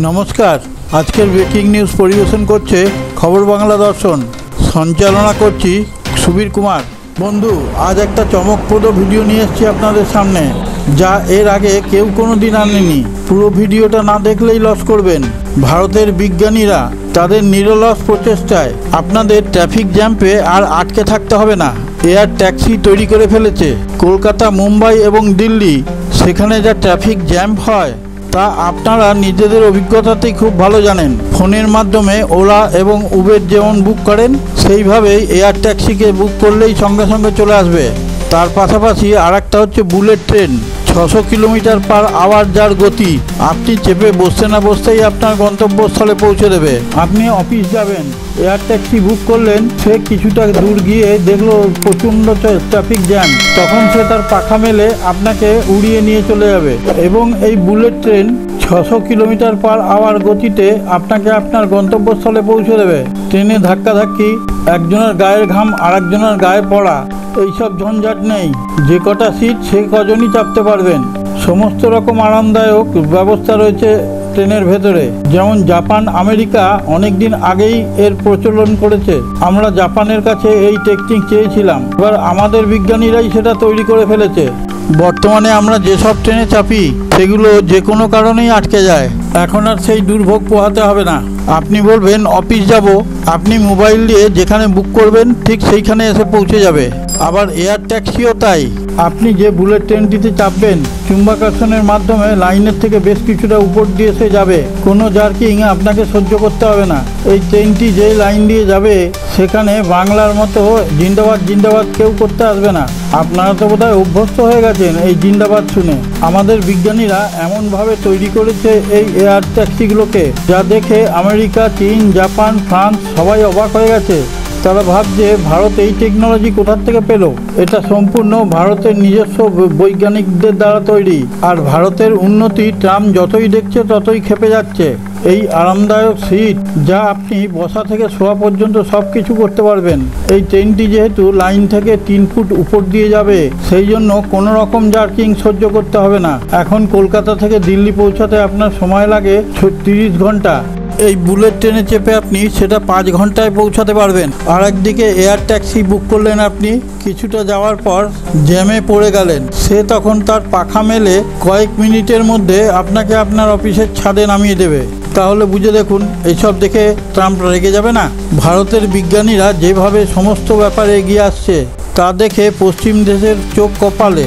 নমস্কার। আজকের breaking news পরিবেশন করছে খবর বাংলা দর্শন। সঞ্চালনা করছি সুবীর কুমার। বন্ধু, আজ একটা চমকপ্রদ ভিডিও নিয়ে এসেছি আপনাদের সামনে, যা এর আগে কেউ কোনো দিন আনেনি। পুরো ভিডিওটা না দেখলেই লস করবেন। ভারতের বিজ্ঞানীরা তাদের নিরলস প্রচেষ্টায় আপনাদের ট্রাফিক জ্যামে আর আটকে থাকতে হবে না। এয়ার ট্যাক্সি তৈরি করে ফেলেছে। কলকাতা, মুম্বাই এবং দিল্লি, সেখানে যা ট্রাফিক জ্যাম হয় তা আপনারা নিজেদের অভিজ্ঞতাতেই খুব ভালো জানেন। ফোনের মাধ্যমে ওলা এবং উবের যেমন বুক করেন, সেইভাবেই এয়ার ট্যাক্সিকে বুক করলেই সঙ্গে সঙ্গে চলে আসবে। তার পাশাপাশি আর একটা হচ্ছে বুলেট ট্রেন, 600 কিলোমিটার/আওয়ার যার গতি। আপনি চেপে বসতে না বসতেই আপনার গন্তব্যস্থলে পৌঁছে দেবে। আপনি অফিস যাবেন, এয়ার ট্যাক্সি বুক করলেন, সে কিছুটা দূর গিয়ে দেখলো প্রচণ্ড ট্রাফিক জ্যাম, তখন সে তার পাখা মেলে আপনাকে উড়িয়ে নিয়ে চলে যাবে। এবং এই বুলেট ট্রেন 600 কিলোমিটার/আওয়ার গতিতে আপনাকে আপনার গন্তব্যস্থলে পৌঁছে দেবে। ট্রেনে ধাক্কাধাক্কি, একজনের গায়ের ঘাম আর একজনের গায়ে পড়া, এইসব ঝঞ্ঝাট নেই। যে কটা সিট সে কজনই চাপতে পারবেন। সমস্ত রকম আরামদায়ক ব্যবস্থা রয়েছে ট্রেনের ভেতরে। যেমন জাপান, আমেরিকা অনেক দিন আগেই এর প্রচলন করেছে। আমরা জাপানের কাছে এই টেকনিক চেয়েছিলাম, এবার আমাদের বিজ্ঞানীরাই সেটা তৈরি করে ফেলেছে। বর্তমানে আমরা যেসব ট্রেনে চাপি সেগুলো যে কোনো কারণেই আটকে যায়। এখন আর সেই দুর্ভোগ পোহাতে হবে না। আপনি বলবেন অফিস যাব, আপনি মোবাইল দিয়ে যেখানে বুক করবেন ঠিক সেইখানে এসে পৌঁছে যাবে। আবার এয়ার ট্যাক্সিও তাই। আপনি যে বুলেট ট্রেনটিতে চাপবেন, চুম্বাকর্ষণের মাধ্যমে লাইনের থেকে বেশ কিছুটা উপর দিয়ে সে যাবে। কোনো জার্কিং আপনাকে সহ্য করতে হবে না। এই ট্রেনটি যে লাইন দিয়ে যাবে সেখানে বাংলার মতো জিন্দাবাদ জিন্দাবাদ কেউ করতে আসবে না। আপনারা তো বোধহয় অভ্যস্ত হয়ে গেছেন এই জিন্দাবাদ শুনে। আমাদের বিজ্ঞানীরা এমনভাবে তৈরি করেছে এই এয়ার ট্যাক্সিগুলোকে, যা দেখে আমেরিকা, চীন, জাপান, ফ্রান্স সবাই অবাক হয়ে গেছে। তারা ভাবছে ভারত এই টেকনোলজি কোথার থেকে পেল। এটা সম্পূর্ণ ভারতের নিজস্ব বৈজ্ঞানিকদের দ্বারা তৈরি। আর ভারতের উন্নতি ট্রাম্প যতই দেখছে ততই ক্ষেপে যাচ্ছে। এই আরামদায়ক সিট, যা আপনি বসা থেকে শোয়া পর্যন্ত সব কিছু করতে পারবেন। এই ট্রেনটি যেহেতু লাইন থেকে 3 ফুট উপর দিয়ে যাবে, সেই জন্য কোনো রকম জার্কিং সহ্য করতে হবে না। এখন কলকাতা থেকে দিল্লি পৌঁছাতে আপনার সময় লাগে 30 ঘন্টা। এই বুলেট ট্রেনে চেপে আপনি সেটা 5 ঘন্টায় পৌঁছাতে পারবেন। আর একদিকে এয়ার ট্যাক্সি বুক করলেন, আপনি কিছুটা যাওয়ার পর জ্যামে পড়ে গেলেন, সে তখন তার পাখা মেলে কয়েক মিনিটের মধ্যে আপনাকে আপনার অফিসের ছাদে নামিয়ে দেবে। তাহলে বুঝে দেখুন, এইসব দেখে ট্রাম্প রেগে যাবে না? ভারতের বিজ্ঞানীরা যেভাবে সমস্ত ব্যাপারে এগিয়ে আসছে তা দেখে পশ্চিম দেশের চোখ কপালে।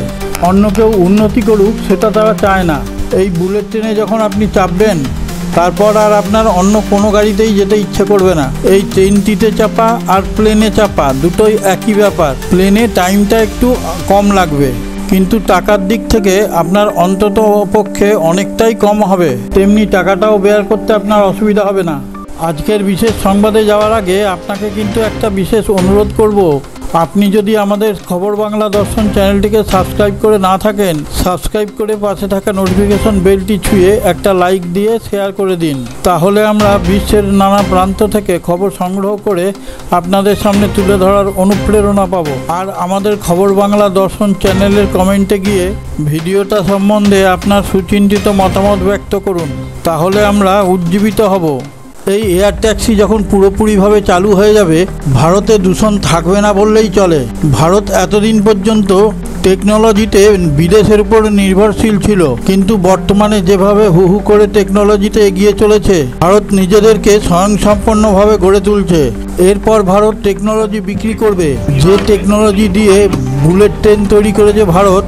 অন্য কেউ উন্নতি করুক সেটা তারা চায় না। এই বুলেট ট্রেনে যখন আপনি চাপবেন, তারপর আর আপনার অন্য কোনো গাড়িতেই যেতে ইচ্ছে করবে না। এই ট্রেনটিতে চাপা আর প্লেনে চাপা দুটোই একই ব্যাপার। প্লেনে টাইমটা একটু কম লাগবে, কিন্তু টাকার দিক থেকে আপনার অন্তত পক্ষে অনেকটাই কম হবে। তেমনি টাকাটাও বেয়ার করতে আপনার অসুবিধা হবে না। আজকের বিশেষ সংবাদে যাওয়ার আগে আপনাকে কিন্তু একটা বিশেষ অনুরোধ করব। আপনি যদি আমাদের খবর বাংলা দর্শন চ্যানেলটিকে সাবস্ক্রাইব করে না থাকেন, সাবস্ক্রাইব করে পাশে থাকা নোটিফিকেশন বেলটি ছুঁয়ে একটা লাইক দিয়ে শেয়ার করে দিন। তাহলে আমরা বিশ্বের নানা প্রান্ত থেকে খবর সংগ্রহ করে আপনাদের সামনে তুলে ধরার অনুপ্রেরণা পাব। আর আমাদের খবর বাংলা দর্শন চ্যানেলের কমেন্টে গিয়ে ভিডিওটা সম্বন্ধে আপনার সুচিন্তিত মতামত ব্যক্ত করুন, তাহলে আমরা উজ্জীবিত হব। এই এয়ার ট্যাক্সি যখন পুরোপুরিভাবে চালু হয়ে যাবে, ভারতে দূষণ থাকবে না বললেই চলে। ভারত এতদিন পর্যন্ত টেকনোলজিতে বিদেশের উপর নির্ভরশীল ছিল, কিন্তু বর্তমানে যেভাবে হু হু করে টেকনোলজিতে এগিয়ে চলেছে, ভারত নিজেদেরকে স্বয়ংসম্পন্নভাবে গড়ে তুলছে। এরপর ভারত টেকনোলজি বিক্রি করবে। যে টেকনোলজি দিয়ে বুলেট ট্রেন তৈরি করেছে ভারত,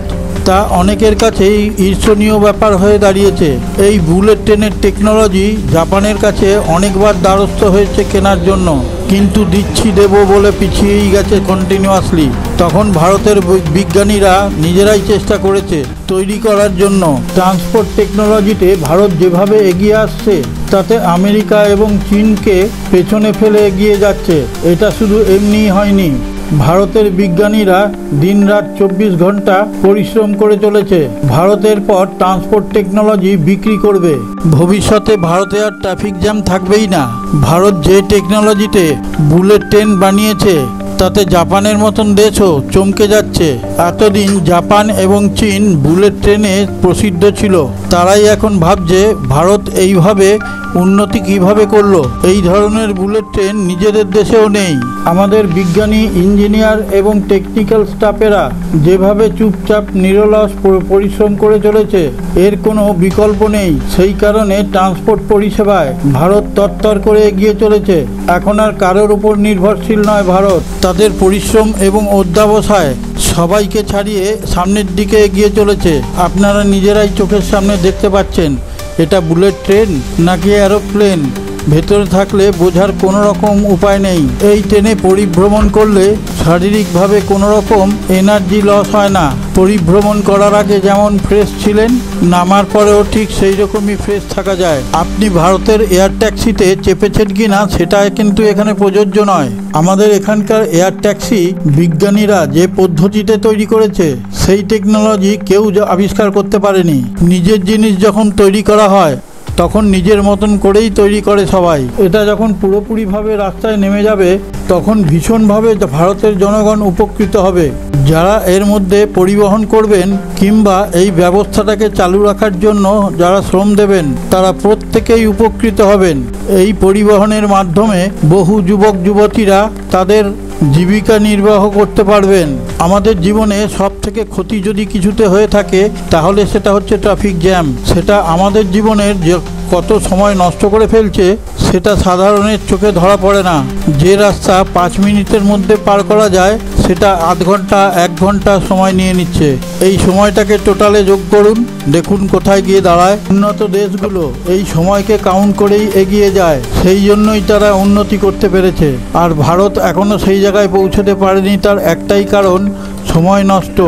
তা অনেকের কাছেই ঈর্ষণীয় ব্যাপার হয়ে দাঁড়িয়েছে। এই বুলেট ট্রেনের টেকনোলজি জাপানের কাছে অনেকবার দ্বারস্থ হয়েছে কেনার জন্য, কিন্তু দিচ্ছি দেবো বলে পিছিয়েই গেছে কন্টিনিউয়াসলি। তখন ভারতের বিজ্ঞানীরা নিজেরাই চেষ্টা করেছে তৈরি করার জন্য। ট্রান্সপোর্ট টেকনোলজিতে ভারত যেভাবে এগিয়ে আসছে, তাতে আমেরিকা এবং চীনকে পেছনে ফেলে এগিয়ে যাচ্ছে। এটা শুধু এমনিই হয়নি। ভারতের বিজ্ঞানীরা দিনরাত 24 ঘন্টা পরিশ্রম করে চলেছে। ভারতের পর ট্রান্সপোর্ট টেকনোলজি বিক্রি করবে। ভবিষ্যতে ভারতে আর ট্রাফিক জ্যাম থাকবেই না। ভারত যে টেকনোলজিতে বুলেট ট্রেন বানিয়েছে, তাতে জাপানের মতন দেশও চমকে যাচ্ছে। এতদিন জাপান এবং চীন বুলেট ট্রেনে প্রসিদ্ধ ছিল, তারাই এখন ভাবছে ভারত এইভাবে উন্নতি কিভাবে করলো। এই ধরনের বুলেট ট্রেন নিজেদের দেশেও নেই। আমাদের বিজ্ঞানী, ইঞ্জিনিয়ার এবং টেকনিক্যাল স্টাফেরা যেভাবে চুপচাপ নিরলস পরিশ্রম করে চলেছে, এর কোনো বিকল্প নেই। সেই কারণে ট্রান্সপোর্ট পরিষেবায় ভারত তরতর করে এগিয়ে চলেছে। এখন আর কারোর উপর নির্ভরশীল নয় ভারত। তাদের পরিশ্রম এবং অধ্যাবসায় সবাইকে ছাড়িয়ে সামনের দিকে এগিয়ে চলেছে। আপনারা নিজেরাই চোখের সামনে দেখতে পাচ্ছেন। এটা বুলেট ট্রেন নাকি এরোপ্লেন, ভেতরে থাকলে বোঝার কোনো রকম উপায় নেই। এই ট্রেনে পরিভ্রমণ করলে শারীরিকভাবে কোনো রকম এনার্জি লস হয় না। পরিভ্রমণ করার আগে যেমন ফ্রেশ ছিলেন, নামার পরেও ঠিক সেই রকমই ফ্রেশ থাকা যায়। আপনি ভারতের এয়ার ট্যাক্সিতে চেপেছেন কি না সেটা কিন্তু এখানে প্রযোজ্য নয়। আমাদের এখানকার এয়ার ট্যাক্সি বিজ্ঞানীরা যে পদ্ধতিতে তৈরি করেছে, সেই টেকনোলজি কেউ আবিষ্কার করতে পারেনি। নিজের জিনিস যখন তৈরি করা হয় তখন নিজের মতন করেই তৈরি করে সবাই। এটা যখন পুরোপুরিভাবে রাস্তায় নেমে যাবে তখন ভীষণভাবে ভারতের জনগণ উপকৃত হবে। যারা এর মধ্যে পরিবহন করবেন কিংবা এই ব্যবস্থাটাকে চালু রাখার জন্য যারা শ্রম দেবেন, তারা প্রত্যেকেই উপকৃত হবেন। এই পরিবহনের মাধ্যমে বহু যুবক যুবতীরা তাদের জীবিকা নির্বাহ করতে পারবেন। আমাদের জীবনে সব থেকে ক্ষতি যদি কিছুতে হয়ে থাকে তাহলে সেটা হচ্ছে ট্রাফিক জ্যাম। সেটা আমাদের জীবনের যে কত সময় নষ্ট করে ফেলছে সেটা সাধারণের চোখে ধরা পড়ে না। যে রাস্তা 5 মিনিটের মধ্যে পার করা যায় সেটা আধ ঘন্টা 1 ঘন্টা সময় নিয়ে নিচ্ছে। এই সময়টাকে টোটালে যোগ করুন, দেখুন কোথায় গিয়ে দাঁড়ায়। উন্নত দেশগুলো এই সময়কে কাউন্ট করেই এগিয়ে যায়, সেই জন্যই তারা উন্নতি করতে পেরেছে। আর ভারত এখনো সেই জায়গায় পৌঁছতে পারেনি, তার একটাই কারণ সময় নষ্ট।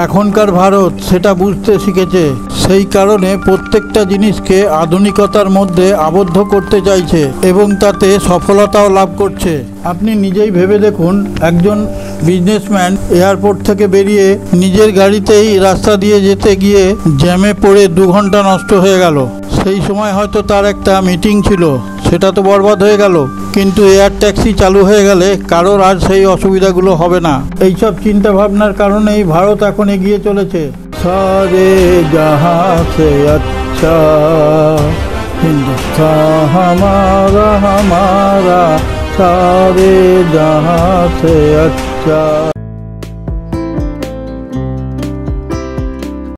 এখনকার ভারত সেটা বুঝতে শিখেছে, সেই কারণে প্রত্যেকটা জিনিসকে আধুনিকতার মধ্যে আবদ্ধ করতে চাইছে এবং তাতে সফলতাও লাভ করছে। আপনি নিজেই ভেবে দেখুন, একজন বিজনেসম্যান এয়ারপোর্ট থেকে বেরিয়ে নিজের গাড়িতেই রাস্তা দিয়ে যেতে গিয়ে জ্যামে পড়ে 2 ঘন্টা নষ্ট হয়ে গেল। সেই সময় হয়তো তার একটা মিটিং ছিল, সেটা তো বরবাদ হয়ে গেল। কিন্তু এয়ার ট্যাক্সি চালু হয়ে গেলে কারোর আর সেই অসুবিধাগুলো হবে না। এইসব চিন্তা ভাবনার কারণেই ভারত এখন এগিয়ে চলেছে। সারে জাহাঁ সে আচ্ছা হিন্দুস্তান হামারা হামারা, সারে জাহাঁ সে আচ্ছা।